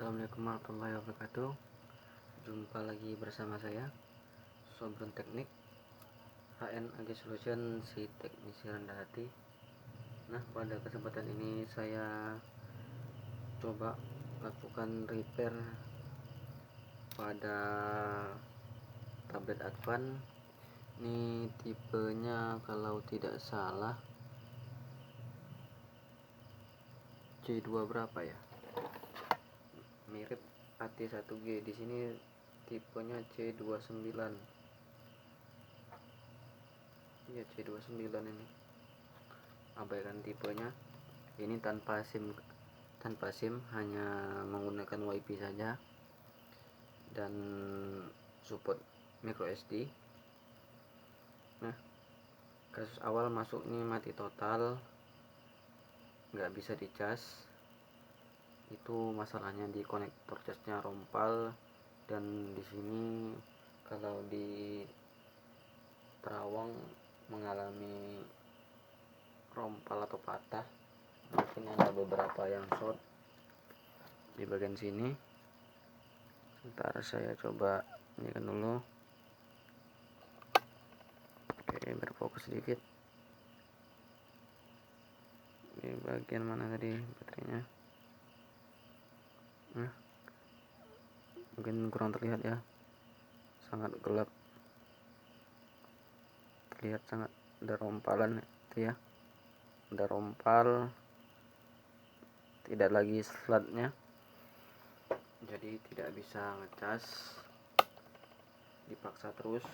Assalamualaikum warahmatullahi wabarakatuh. Jumpa lagi bersama saya Sobron Teknik HN AG Solution, si teknisi rendah hati. Nah, pada kesempatan ini saya coba lakukan repair pada tablet Advan. Ini tipenya kalau tidak salah C2 berapa ya, mirip AT1G. Di sini tipenya C29. Ya, C29 ini. Abaikan tipenya. Ini tanpa SIM, hanya menggunakan WiFi saja dan support micro SD. Nah, kasus awal masuk ini mati total, nggak bisa dicas. Itu masalahnya di konektor casnya rompal, dan di sini kalau di terawang mengalami rompal atau patah. Mungkin ada beberapa yang short di bagian sini. Sebentar, saya coba ini kan dulu. Oke, berfokus sedikit. Ini bagian mana tadi baterainya? Nah, mungkin kurang terlihat ya, sangat gelap, terlihat sangat ada rompalan itu ya, ada rompal, tidak lagi slotnya, jadi tidak bisa ngecas, dipaksa terus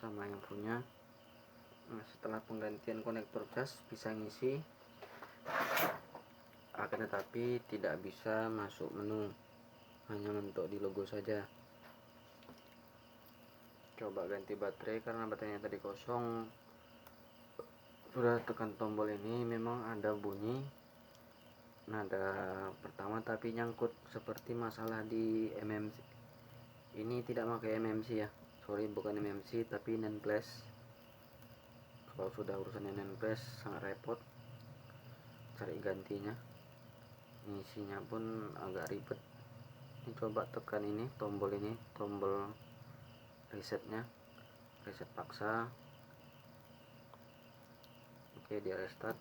sama yang punya. Nah, setelah penggantian konektor cas bisa ngisi, akan tetapi tidak bisa masuk menu, hanya mentok di logo saja. Coba ganti baterai karena baterainya tadi kosong. Sudah tekan tombol ini memang ada bunyi nada pertama tapi nyangkut, seperti masalah di MMC. Ini tidak pakai MMC ya, sorry, bukan MMC tapi NAND flash. Kalau sudah urusan NAND flash sangat repot cari gantinya, ngisinya pun agak ribet. Ini coba tekan ini tombol resetnya, reset paksa. Oke, dia restart.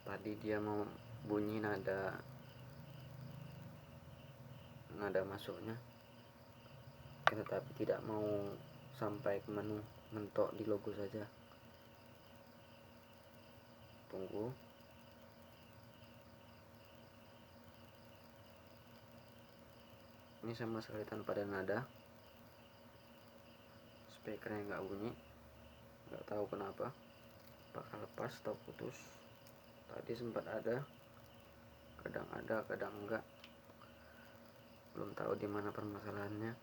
Tadi dia mau bunyi nada masuknya, tetapi tidak mau sampai ke menu, mentok di logo saja. Tunggu. Ini sama sekali tanpa ada nada, speakernya nggak bunyi, nggak tahu kenapa, apakah lepas atau putus. Tadi sempat ada, kadang enggak, belum tahu di mana permasalahannya,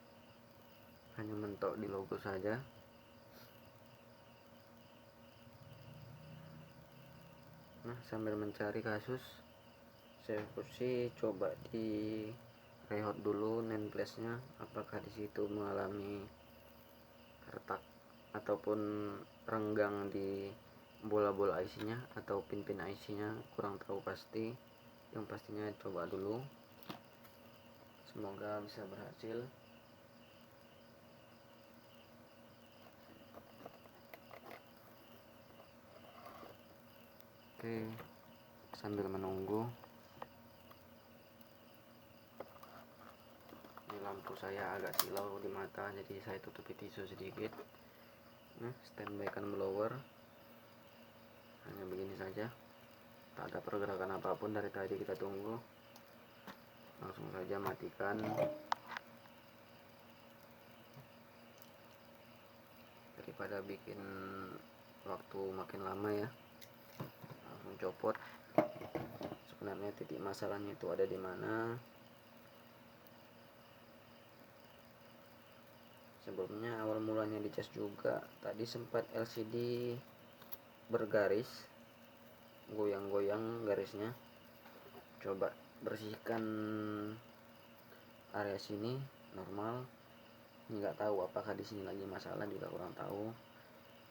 hanya mentok di logo saja. Nah, sambil mencari kasus, saya coba di rehat dulu NAND flashnya, apakah di situ mengalami retak ataupun renggang di bola-bola IC-nya atau pin-pin IC-nya, kurang tahu pasti. Yang pastinya coba dulu, semoga bisa berhasil. Oke, sambil menunggu, ini lampu saya agak silau di mata, jadi saya tutupi tisu sedikit. Nah, standby kan blower hanya begini saja, tak ada pergerakan apapun dari tadi. Kita tunggu, langsung saja matikan. Daripada bikin waktu makin lama ya, langsung copot. Sebenarnya titik masalahnya itu ada di mana. Sebelumnya awal mulanya dicas juga, tadi sempat LCD bergaris, goyang-goyang garisnya. Coba bersihkan area sini, normal. Nggak tahu apakah di sini lagi masalah, juga kurang tahu.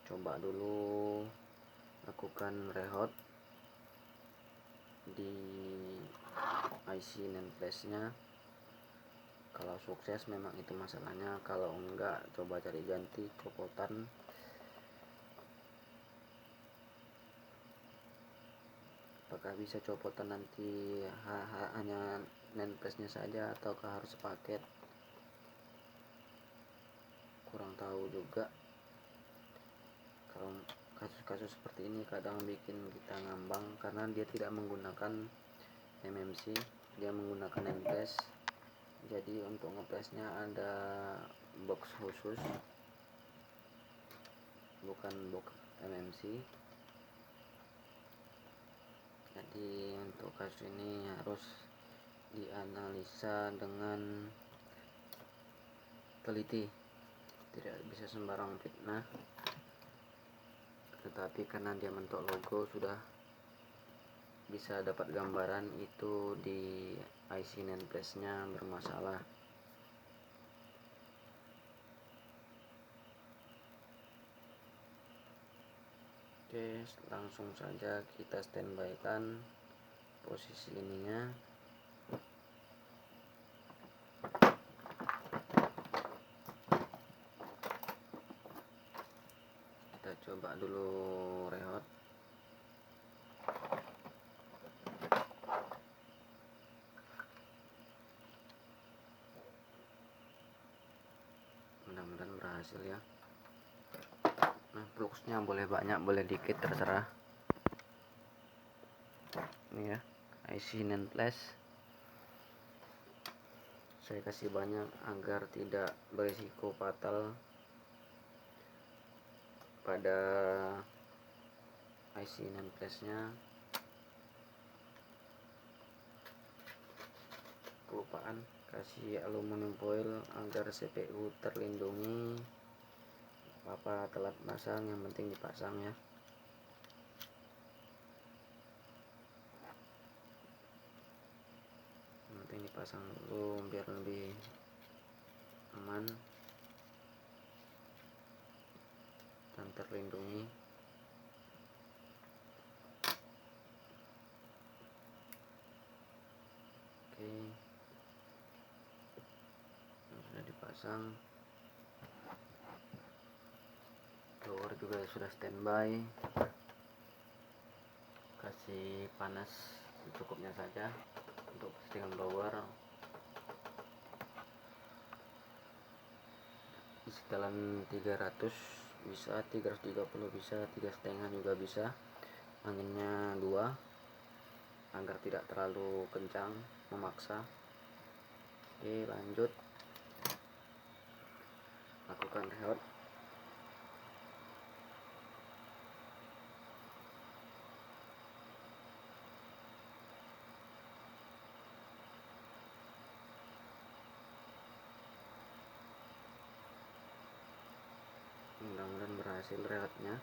Coba dulu lakukan rehat. di IC nameplate nya. Kalau sukses memang itu masalahnya, kalau enggak coba cari ganti copotan. Apakah bisa copotan nanti hanya nameplate nya saja ataukah harus paket, kurang tahu juga. Kalau kasus-kasus seperti ini kadang bikin kita ngambang karena dia tidak menggunakan MMC, dia menggunakan nameplate. Jadi untuk ngeplase nya ada box khusus, bukan box MMC. Jadi untuk kasus ini harus dianalisa dengan teliti, tidak bisa sembarang fitnah. Tetapi karena dia mentok logo, sudah bisa dapat gambaran itu di IC nameplate nya bermasalah. Oke, langsung saja kita standby kan posisi ininya. Kita coba dulu rehat. Mudah-mudahan berhasil ya. Nah, fluxnya boleh banyak boleh dikit, terserah. Ini ya, IC nameplate saya kasih banyak agar tidak berisiko fatal pada IC nameplate nya. Kelupaan kasih aluminium foil agar CPU terlindungi. Apa telat pasang, yang penting dipasang ya. Yang penting dipasang dulu biar lebih aman dan terlindungi. Oke, sudah dipasang. Blower juga sudah standby. Kasih panas secukupnya saja untuk postingan blower. Setelan 300 bisa, 330 bisa, 3,5 juga bisa. Anginnya 2 agar tidak terlalu kencang memaksa. Oke, lanjut lakukan rehat. Mudah-mudahan berhasil rehatnya.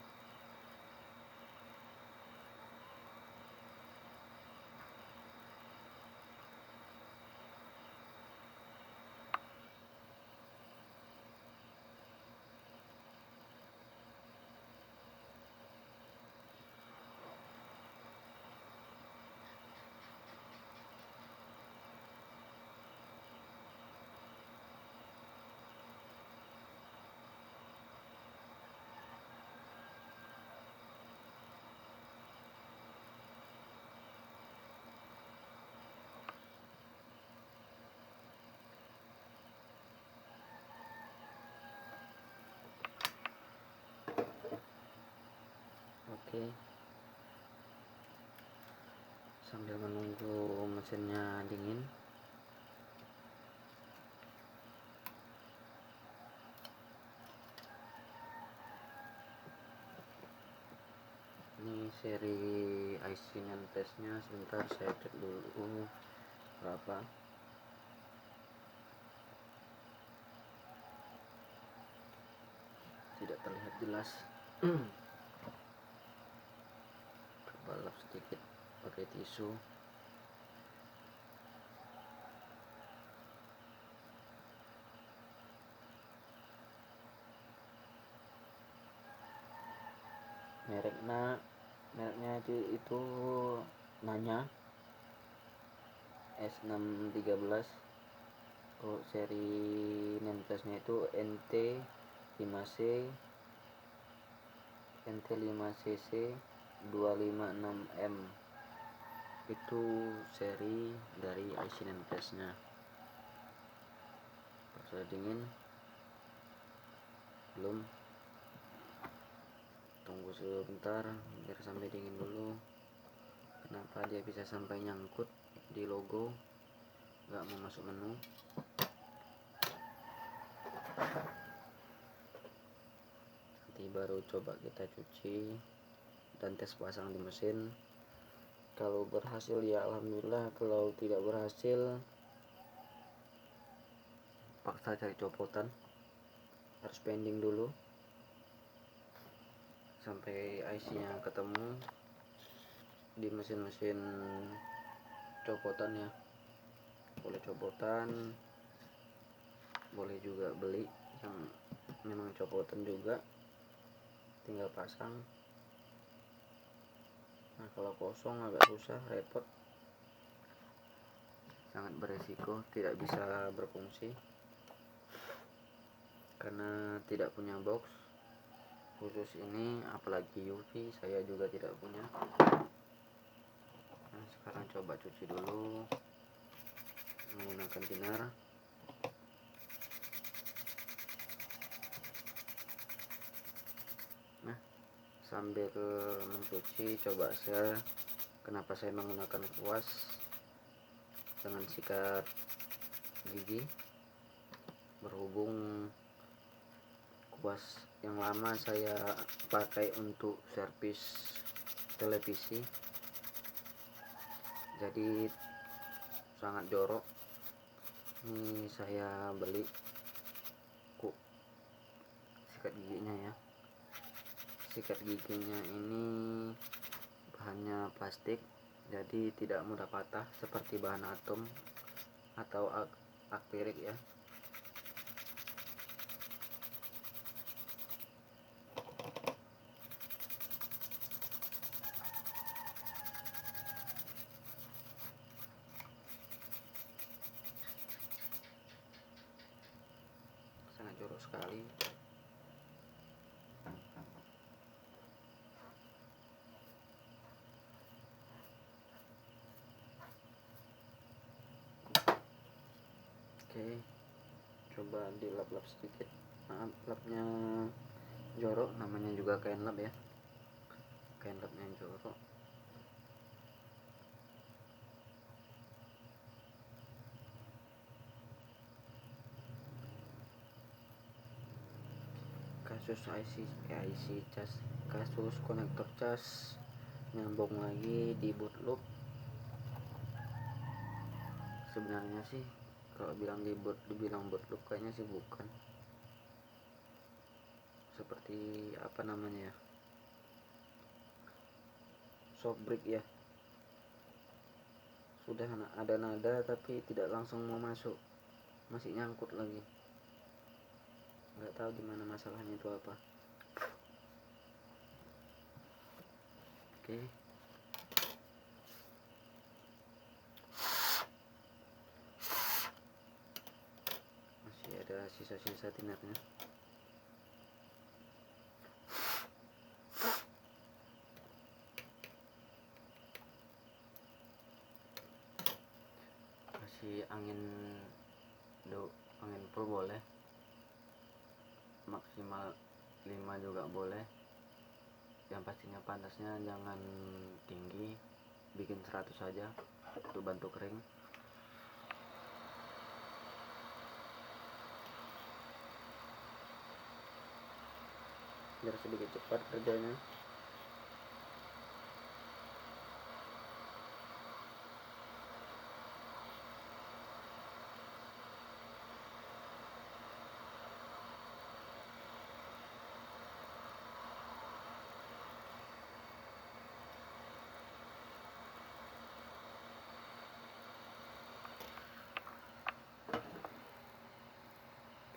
Oke, sambil menunggu mesinnya dingin, ini seri IC nameplate nya sebentar saya cek dulu berapa. Tidak terlihat jelas. Coba lap sedikit pakai tisu. Mereknya itu Nanya. S613. Seri nameplate-nya itu NT5CC 256M. Itu seri dari IC nameplate-nya. Sudah dingin belum? Tunggu sebentar biar sampai dingin dulu. Kenapa dia bisa sampai nyangkut di logo, nggak mau masuk menu? Nanti baru coba kita cuci dan tes pasang di mesin. Kalau berhasil ya alhamdulillah, kalau tidak berhasil paksa cari copotan, harus pending dulu sampai IC-nya ketemu di mesin-mesin copotan ya. Boleh copotan, boleh juga beli yang memang copotan juga, tinggal pasang. Nah kalau kosong agak susah, repot, sangat beresiko, tidak bisa berfungsi karena tidak punya box khusus ini, apalagi UV saya juga tidak punya. Nah sekarang coba cuci dulu menggunakan tinar. Nah sambil mencuci, coba kenapa saya menggunakan kuas dengan sikat gigi, berhubung kuas yang lama saya pakai untuk servis televisi, jadi sangat jorok. Ini saya beli sikat giginya ya. Sikat giginya ini bahannya plastik, jadi tidak mudah patah seperti bahan atom atau akrilik ya. Sangat jorok sekali. Oke, coba dilap-lap sedikit. Maaf lapnya jorok, namanya juga kain lap ya, kain lapnya jorok. Kasus IC cas, kasus konektor cas nyambung lagi di boot loop. Sebenarnya sih kalau dibilang boot loop kayaknya sih bukan, seperti apa namanya ya, soft break ya. Sudah ada nada tapi tidak langsung mau masuk, masih nyangkut lagi. Nggak tahu dimana masalahnya itu apa. Oke, masih ada sisa-sisa tinarnya. Kasih angin full boleh, maksimal 5 juga boleh, yang pastinya panasnya jangan tinggi, bikin 100 saja untuk bantu kering. Biar sedikit cepat kerjanya.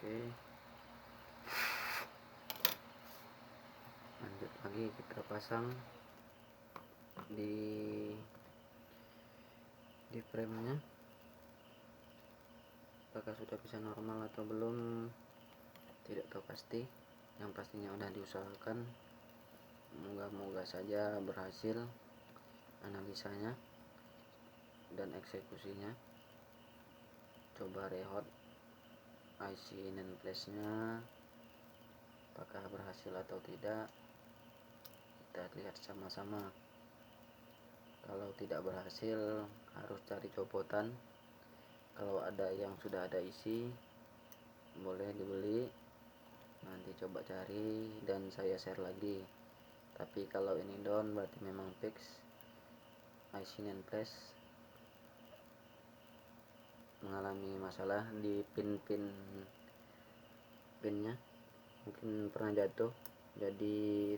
Oke, lanjut lagi kita pasang di framenya. apakah sudah bisa normal atau belum tidak tahu pasti, yang pastinya udah diusahakan. Moga-moga saja berhasil analisanya dan eksekusinya. Coba rehot IC NAND flash nya, apakah berhasil atau tidak, kita lihat sama-sama. Kalau tidak berhasil harus cari copotan. Kalau ada yang sudah ada isi boleh dibeli, nanti coba cari dan saya share lagi. Tapi kalau ini down berarti memang fix IC NAND flash mengalami masalah di pinnya, mungkin pernah jatuh jadi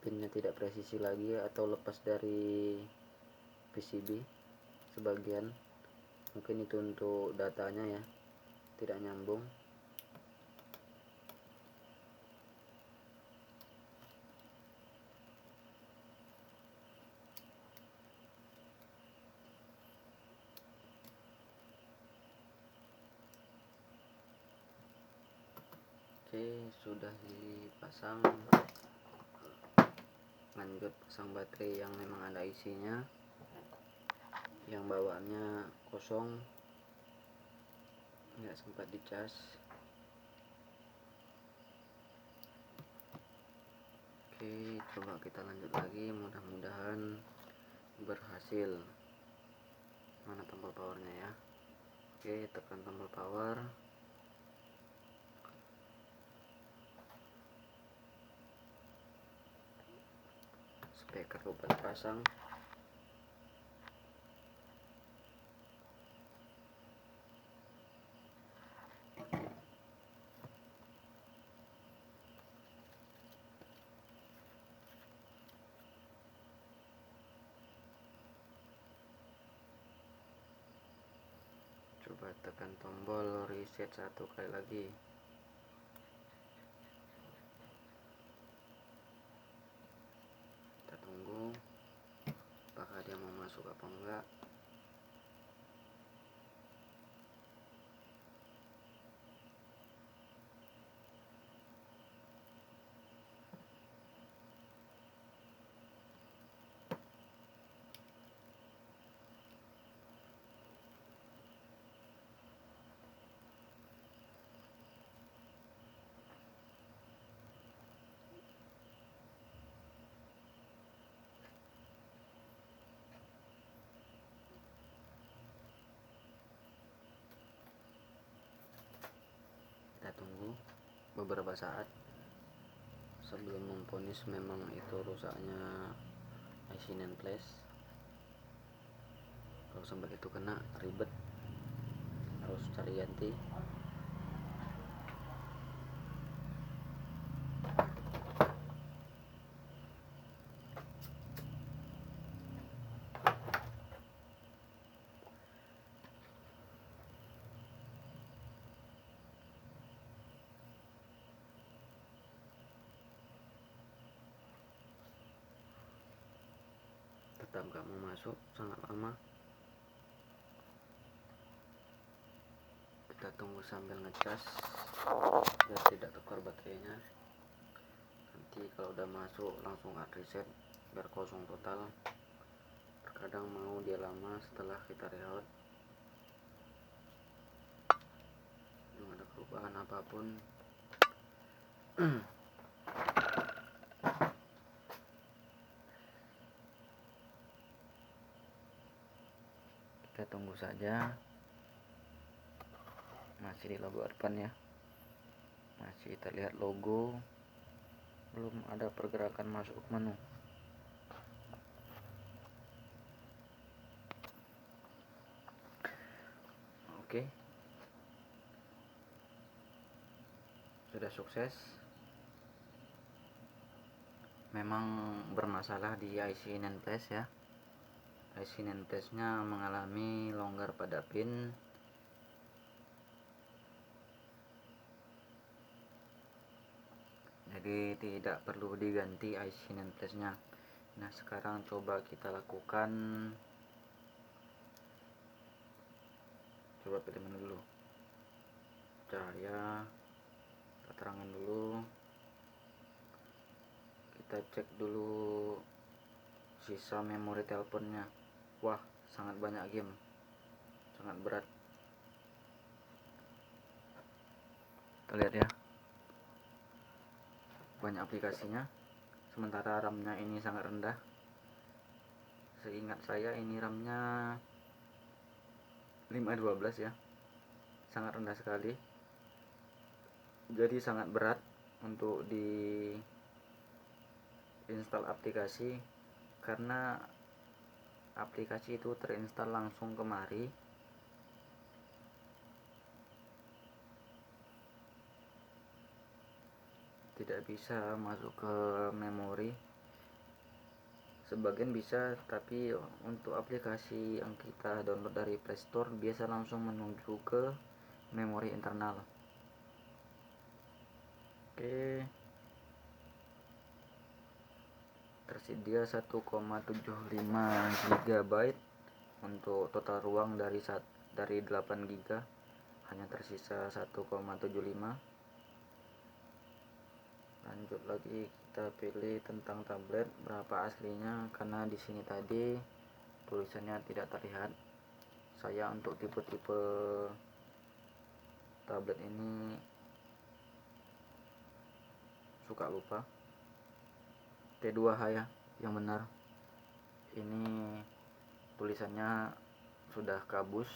pinnya tidak presisi lagi atau lepas dari PCB sebagian, mungkin itu untuk datanya ya tidak nyambung. Oke, sudah dipasang, lanjut pasang baterai yang memang ada isinya, yang bawaannya kosong, nggak sempat dicas. Oke, coba kita lanjut lagi, mudah-mudahan berhasil. Mana tombol powernya ya? Oke, tekan tombol power. Speaker lupa dipasang. Coba tekan tombol reset satu kali lagi. Kita tunggu apakah dia mau masuk apa enggak. Kita tunggu beberapa saat sebelum memvonis memang itu rusaknya IC NAND flash. Kalau sampai itu kena ribet, harus cari ganti. Tetap gak mau masuk, sangat lama. Kita tunggu sambil ngecas biar tidak tekor baterainya. Nanti kalau udah masuk langsung hard reset biar kosong total. Terkadang mau dia lama setelah kita reload, belum ada perubahan apapun. Kita tunggu saja. Masih di logo Advan ya, masih terlihat logo, belum ada pergerakan masuk ke menu. Oke, sudah sukses. Memang bermasalah di IC NAND flash ya. IC NAND flash nya mengalami longgar pada pin. Jadi tidak perlu diganti IC NAND flash nya. Nah, sekarang coba kita lakukan, coba pilih menu dulu. cahaya, keterangan dulu. Kita cek dulu sisa memori teleponnya. Wah, sangat banyak game, sangat berat. Kita lihat ya, banyak aplikasinya, sementara RAM-nya ini sangat rendah. Seingat saya ini RAM-nya 512 ya, sangat rendah sekali, jadi sangat berat untuk di install aplikasi, karena aplikasi itu terinstall langsung kemari. Tidak bisa masuk ke memori. Sebagian bisa, tapi untuk aplikasi yang kita download dari Play Store biasa langsung menuju ke memori internal. Oke, tersedia 1,75 GB untuk total ruang dari 8 GB, hanya tersisa 1,75. Lanjut lagi, kita pilih tentang tablet berapa aslinya, karena di sini tadi tulisannya tidak terlihat. Saya untuk tipe-tipe tablet ini suka lupa. T2H ya, yang benar. Ini tulisannya sudah kabus,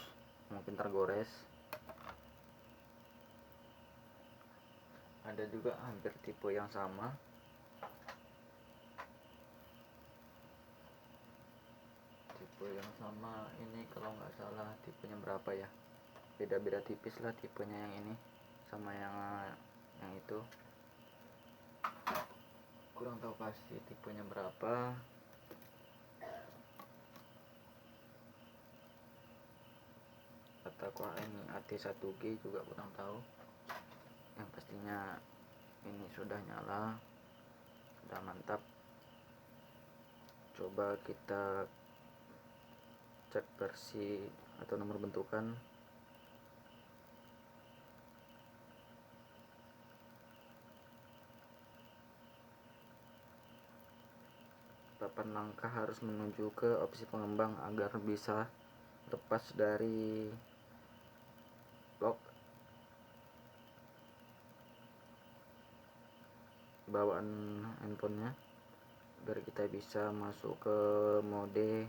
mungkin tergores. Ada juga hampir tipe yang sama. Tipe yang sama ini kalau nggak salah tipenya berapa ya? Beda-beda tipis lah tipenya yang ini sama yang itu. Kurang tahu pasti tipenya berapa. Atau ini AT1G juga kurang tahu. Yang pastinya ini sudah nyala, sudah mantap. Coba kita cek versi atau nomor bentukan. Papan langkah harus menuju ke opsi pengembang agar bisa lepas dari lock bawaan handphonenya, agar kita bisa masuk ke mode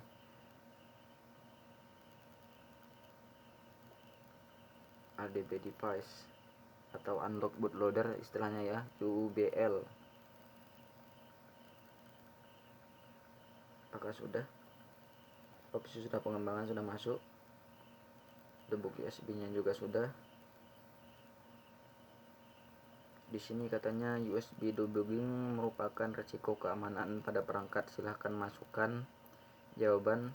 ADB device atau unlock bootloader istilahnya ya, UBL. Apakah sudah? Opsi sudah pengembangan sudah masuk. Debug USB-nya juga sudah. Di sini katanya USB debugging merupakan resiko keamanan pada perangkat. Silahkan masukkan jawaban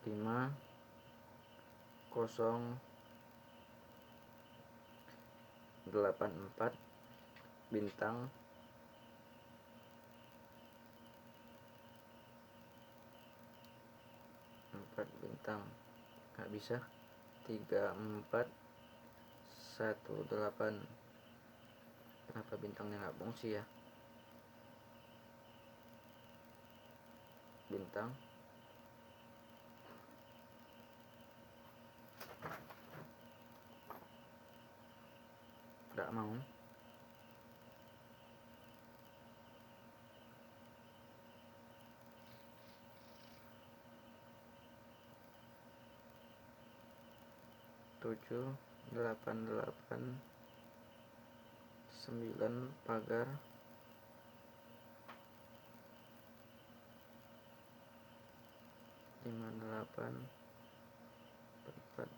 5084 bintang 4 bintang. Nggak bisa. 3418. Kenapa bintangnya nggak fungsi ya? Bintang nggak mau. Tujuh delapan 9 pagar 58 4.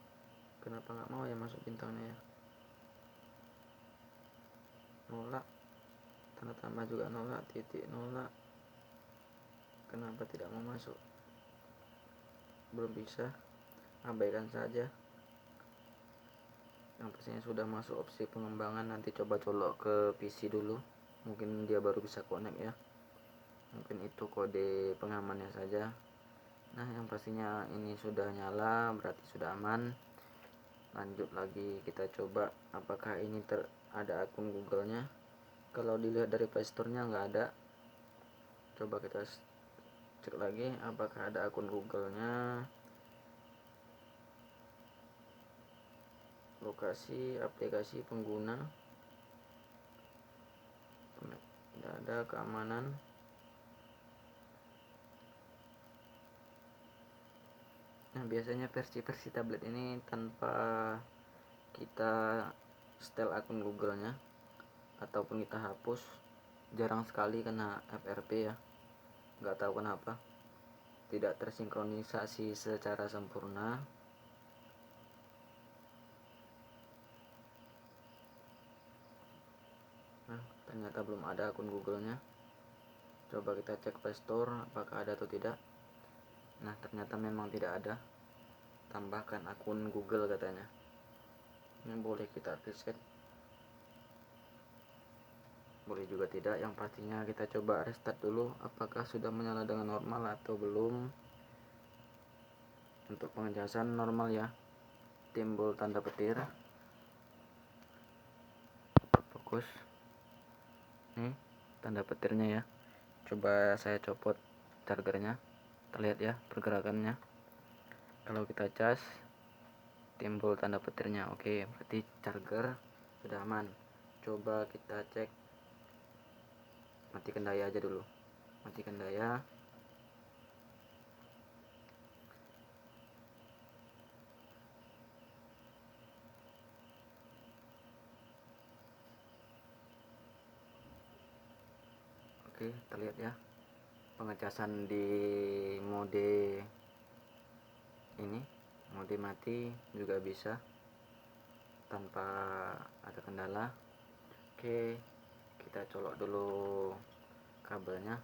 Kenapa nggak mau ya masuk bintangnya ya? Nolak, tanda tambah juga nolak, titik nolak. Kenapa tidak mau masuk? Belum bisa, abaikan saja. Yang pastinya sudah masuk opsi pengembangan. Nanti coba colok ke PC dulu, mungkin dia baru bisa connect ya, mungkin itu kode pengamannya saja. Nah, yang pastinya ini sudah nyala, berarti sudah aman. Lanjut lagi, kita coba apakah ini ada akun Google-nya. Kalau dilihat dari Play Store-nya nggak ada. Coba kita cek lagi apakah ada akun Google-nya. Lokasi aplikasi pengguna, tidak ada. Keamanan, nah biasanya versi tablet ini tanpa kita setel akun Google-nya ataupun kita hapus, jarang sekali kena FRP ya, nggak tahu kenapa, tidak tersinkronisasi secara sempurna. Nah, ternyata belum ada akun Google-nya. Coba kita cek Play Store apakah ada atau tidak. Nah, ternyata memang tidak ada. Tambahkan akun Google katanya. Ini boleh kita reset, boleh juga tidak. Yang pastinya kita coba restart dulu apakah sudah menyala dengan normal atau belum. Untuk pengecasan normal ya, timbul tanda petir. Fokus, nih tanda petirnya ya. Coba saya copot chargernya, terlihat ya pergerakannya. Kalau kita cas, timbul tanda petirnya. Oke, berarti charger sudah aman. Coba kita cek, matikan daya aja dulu, matikan daya. Oke, terlihat ya pengecasan di mode ini, mode mati juga bisa tanpa ada kendala. Oke, kita colok dulu kabelnya,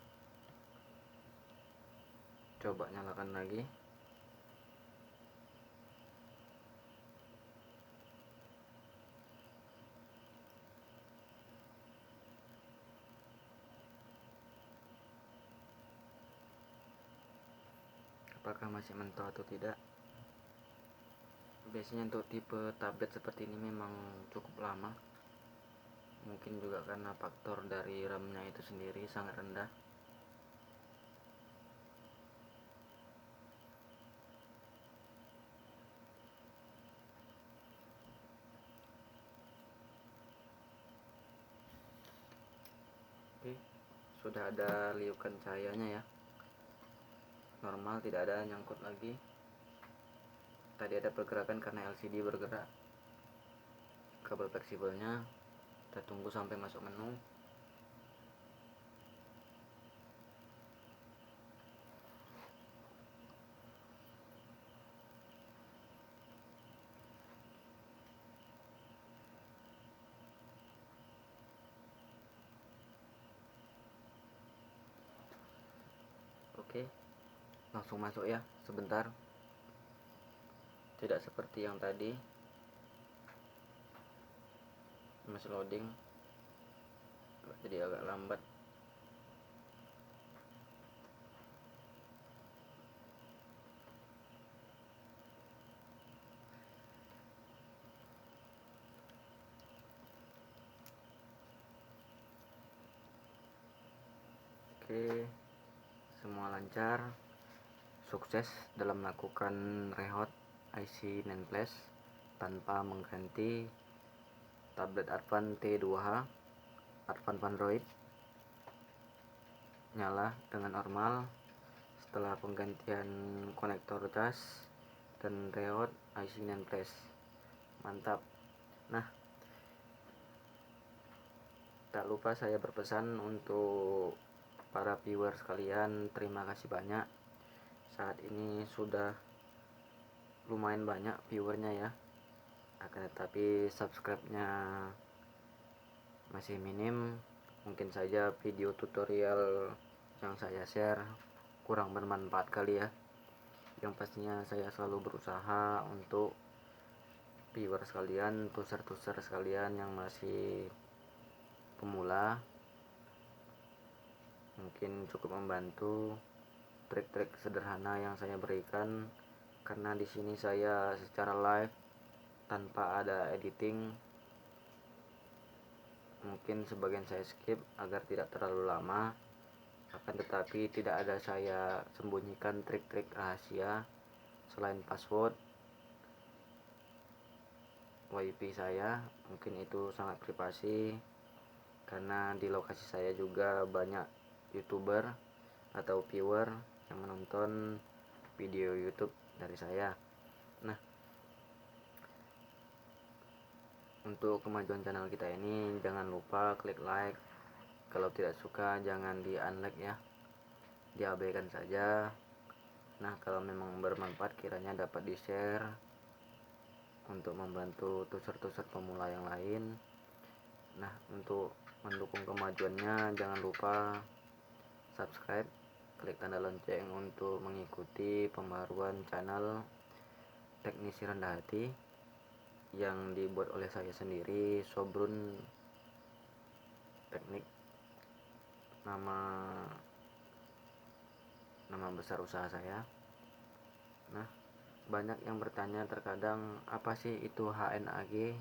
coba nyalakan lagi. Apakah masih mentok atau tidak. Biasanya untuk tipe tablet seperti ini memang cukup lama, mungkin juga karena faktor dari RAM-nya itu sendiri sangat rendah. Oke, sudah ada liukan cahayanya ya, normal, tidak ada nyangkut lagi. Tadi ada pergerakan karena LCD bergerak. Kabel fleksibelnya kita tunggu sampai masuk menu. Oke, langsung masuk ya, sebentar, tidak seperti yang tadi masih loading, jadi agak lambat. Oke, semua lancar, sukses dalam melakukan rehot IC NAND flash tanpa mengganti tablet Advan T2H Advan Android. Nyala dengan normal setelah penggantian konektor cas dan rehot IC NAND flash. Mantap. Nah, tak lupa saya berpesan untuk para viewer sekalian, terima kasih banyak. Saat ini sudah lumayan banyak viewernya ya, akan tetapi subscribe-nya masih minim. Mungkin saja video tutorial yang saya share kurang bermanfaat kali ya. Yang pastinya saya selalu berusaha untuk viewer sekalian, tuser sekalian yang masih pemula, mungkin cukup membantu trik-trik sederhana yang saya berikan, karena di sini saya secara live tanpa ada editing. Mungkin sebagian saya skip agar tidak terlalu lama, akan tetapi tidak ada saya sembunyikan trik-trik rahasia selain password WiFi saya. Mungkin itu sangat privasi, karena di lokasi saya juga banyak YouTuber atau viewer yang menonton video YouTube dari saya. Nah, untuk kemajuan channel kita ini jangan lupa klik like. Kalau tidak suka jangan di unlike ya, diabaikan saja. Nah, kalau memang bermanfaat kiranya dapat di share untuk membantu tuser-tuser pemula yang lain. Nah, untuk mendukung kemajuannya jangan lupa subscribe, klik tanda lonceng untuk mengikuti pembaruan channel Teknisi Rendah Hati yang dibuat oleh saya sendiri, Sobrun Teknik, nama besar usaha saya. Nah, banyak yang bertanya terkadang apa sih itu HNAG.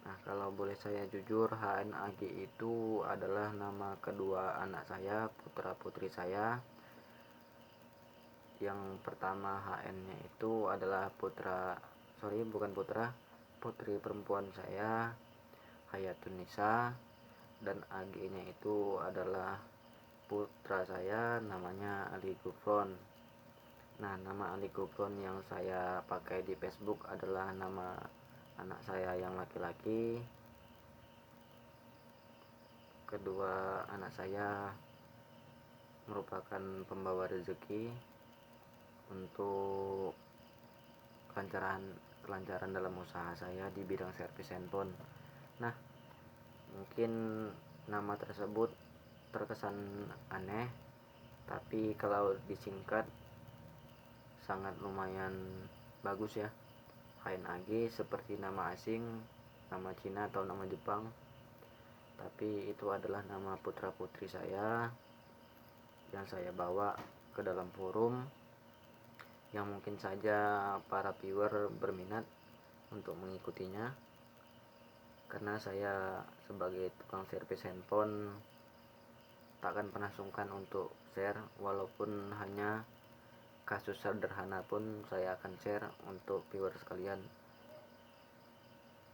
Nah, kalau boleh saya jujur, HNAG itu adalah nama kedua anak saya, putra putri saya. Yang pertama HN-nya itu adalah putri perempuan saya, Hayatun Nisa, dan AG-nya itu adalah putra saya, namanya Ali Gufron. Nah, nama Ali Gufron yang saya pakai di Facebook adalah nama anak saya yang laki-laki. Kedua anak saya merupakan pembawa rezeki untuk kelancaran dalam usaha saya di bidang servis handphone. Nah, mungkin nama tersebut terkesan aneh, tapi kalau disingkat sangat lumayan bagus ya. HNAG seperti nama asing, nama Cina atau nama Jepang, tapi itu adalah nama putra putri saya yang saya bawa ke dalam forum yang mungkin saja para viewer berminat untuk mengikutinya, karena saya sebagai tukang servis handphone takkan pernah sungkan untuk share, walaupun hanya kasus sederhana pun saya akan share untuk viewer sekalian,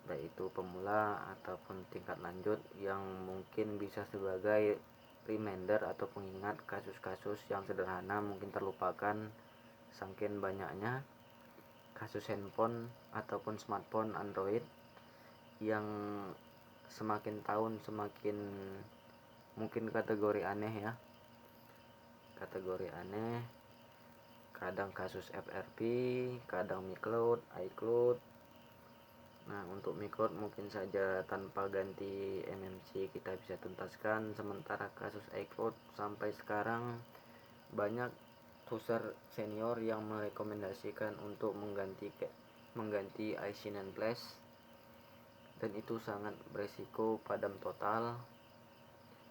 baik itu pemula ataupun tingkat lanjut, yang mungkin bisa sebagai reminder atau pengingat kasus-kasus yang sederhana mungkin terlupakan saking banyaknya kasus handphone ataupun smartphone Android yang semakin tahun semakin mungkin kategori aneh ya, kadang kasus FRP, kadang MiCloud, iCloud. Nah, untuk MiCloud mungkin saja tanpa ganti MMC kita bisa tuntaskan, sementara kasus iCloud sampai sekarang banyak user senior yang merekomendasikan untuk mengganti i9 Flash, dan itu sangat beresiko padam total.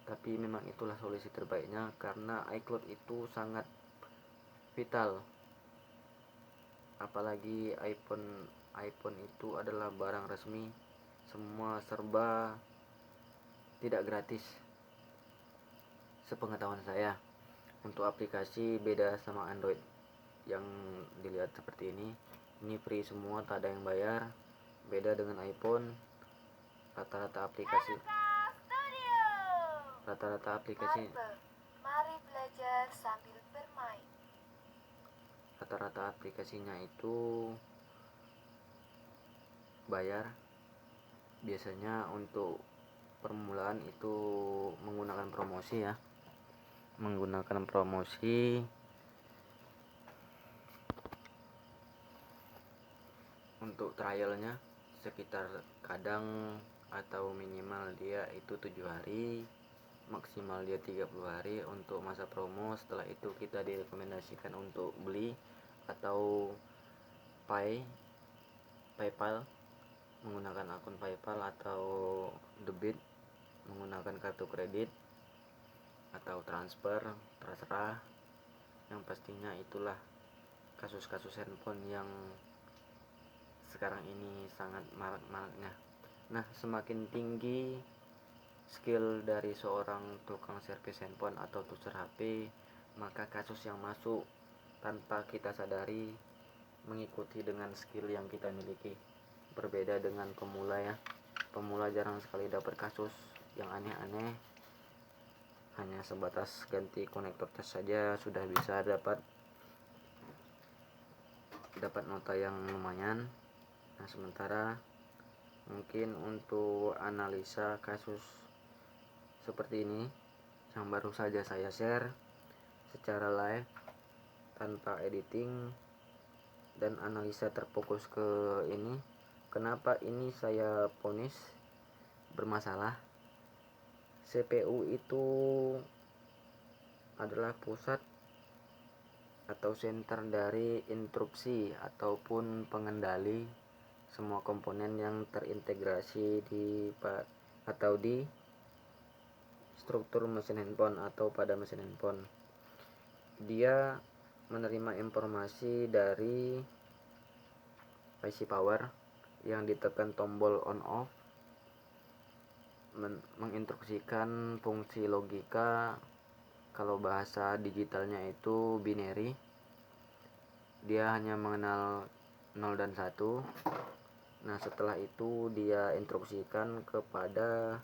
Tapi memang itulah solusi terbaiknya, karena iCloud itu sangat vital, apalagi iPhone itu adalah barang resmi, semua serba tidak gratis sepengetahuan saya. Untuk aplikasi beda sama Android yang dilihat seperti ini free semua, tak ada yang bayar. Beda dengan iPhone, rata-rata aplikasi Mari belajar sambil bermain. Rata-rata aplikasinya itu bayar. Biasanya untuk permulaan itu menggunakan promosi ya, untuk trialnya sekitar kadang atau minimal dia itu 7 hari, maksimal dia 30 hari untuk masa promo. Setelah itu kita direkomendasikan untuk beli atau PayPal, menggunakan akun PayPal atau debit menggunakan kartu kredit atau transfer, terserah. Yang pastinya itulah kasus-kasus handphone yang sekarang ini sangat marak-maraknya. Nah, semakin tinggi skill dari seorang tukang servis handphone atau tutor HP, maka kasus yang masuk tanpa kita sadari mengikuti dengan skill yang kita miliki. Berbeda dengan pemula ya. Pemula jarang sekali dapat kasus yang aneh-aneh. Hanya sebatas ganti konektor cas saja sudah bisa dapat nota yang lumayan. Nah, sementara mungkin untuk analisa kasus seperti ini yang baru saja saya share secara live tanpa editing dan analisa terfokus ke ini, kenapa ini saya vonis bermasalah. CPU itu adalah pusat atau center dari instruksi ataupun pengendali semua komponen yang terintegrasi di struktur mesin handphone atau pada mesin handphone. Dia menerima informasi dari IC power yang ditekan tombol on off, menginstruksikan fungsi logika. Kalau bahasa digitalnya itu binary. Dia hanya mengenal 0 dan 1. Nah, setelah itu dia instruksikan kepada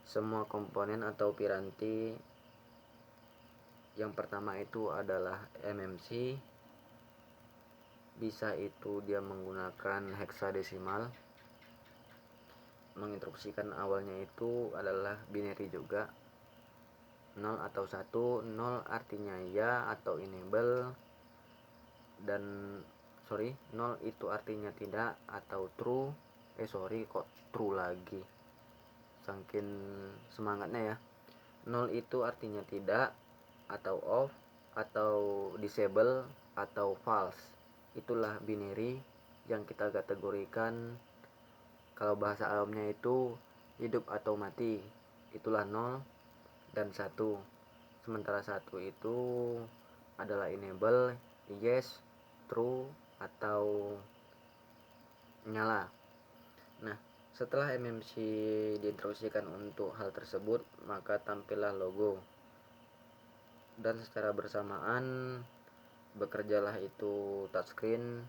semua komponen atau piranti. Yang pertama itu adalah MMC. Bisa itu dia menggunakan heksadesimal. Menginstruksikan awalnya itu adalah binary juga, 0 atau 1. 0 artinya ya atau enable, dan 0 itu artinya tidak atau true. True lagi, saking semangatnya ya. 0 itu artinya tidak atau off atau disable atau false. Itulah binary yang kita kategorikan. Kalau bahasa alamnya itu hidup atau mati, itulah 0 dan 1. Sementara 1 itu adalah enable, yes, true atau nyala. Nah, setelah MMC diinstruksikan untuk hal tersebut, maka tampillah logo. Dan secara bersamaan bekerjalah itu touchscreen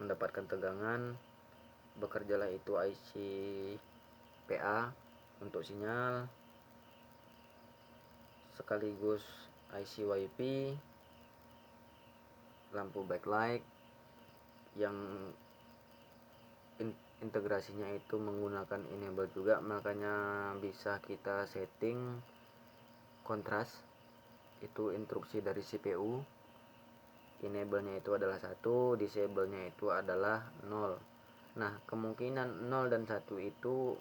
mendapatkan tegangan, bekerjalah itu IC PA untuk sinyal, sekaligus IC WiFi, lampu backlight yang integrasinya itu menggunakan enable juga, makanya bisa kita setting kontras. Itu instruksi dari CPU. Enable-nya itu adalah 1, disable-nya itu adalah 0. Nah, kemungkinan 0 dan 1 itu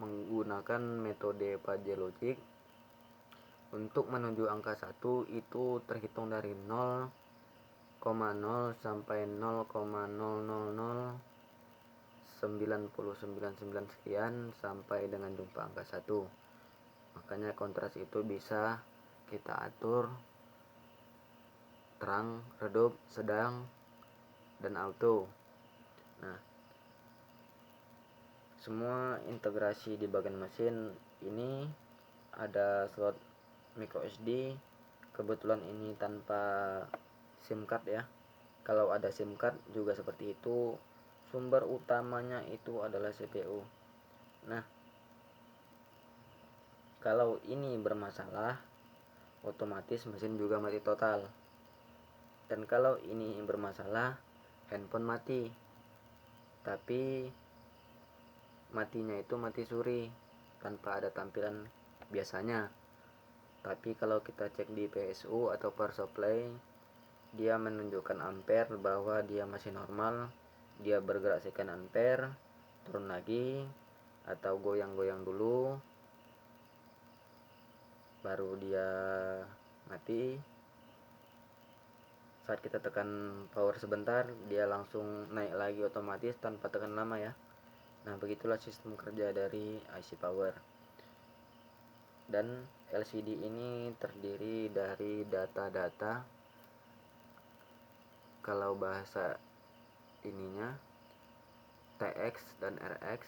menggunakan metode fuzzy logic. Untuk menuju angka 1 itu terhitung dari 0,0 sampai 0,000999 sekian sampai dengan jumpa angka 1. Makanya kontras itu bisa kita atur terang, redup, sedang, dan auto. Nah, semua integrasi di bagian mesin ini ada slot micro SD. Kebetulan ini tanpa SIM card ya. Kalau ada SIM card juga seperti itu. Sumber utamanya itu adalah CPU. Nah, kalau ini bermasalah, otomatis mesin juga mati total. Dan kalau ini bermasalah, handphone mati. Tapi matinya itu mati suri tanpa ada tampilan biasanya. Tapi kalau kita cek di PSU atau power supply, dia menunjukkan ampere bahwa dia masih normal. Dia bergerak sekian ampere, turun lagi atau goyang-goyang dulu, baru dia mati. Saat kita tekan power sebentar, dia langsung naik lagi otomatis tanpa tekan lama ya. Nah, begitulah sistem kerja dari IC power. Dan LCD ini terdiri dari data-data. Kalau bahasa ininya TX dan RX,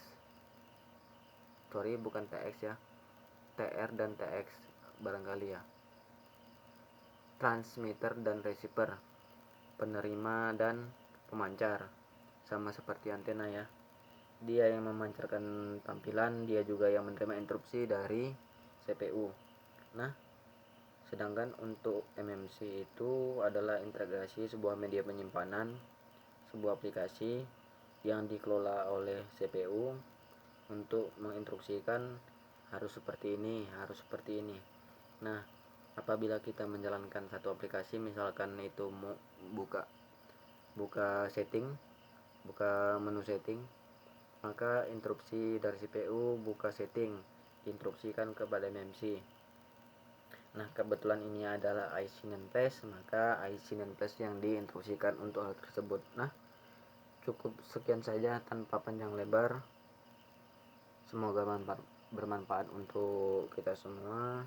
sorry bukan TX ya, TR dan TX barangkali ya, transmitter dan receiver, penerima dan pemancar, sama seperti antena ya. Dia yang memancarkan tampilan, dia juga yang menerima interupsi dari CPU. Nah, sedangkan untuk MMC itu adalah integrasi sebuah media penyimpanan, sebuah aplikasi yang dikelola oleh CPU untuk menginstruksikan harus seperti ini, harus seperti ini. Nah, apabila kita menjalankan satu aplikasi, misalkan itu mau buka setting, buka menu setting, maka interupsi dari CPU buka setting diinstruksikan kepada MMC. Nah, kebetulan ini adalah IC Plus, maka IC Plus yang diinstruksikan untuk hal tersebut. Nah, cukup sekian saja tanpa panjang lebar. Semoga bermanfaat untuk kita semua.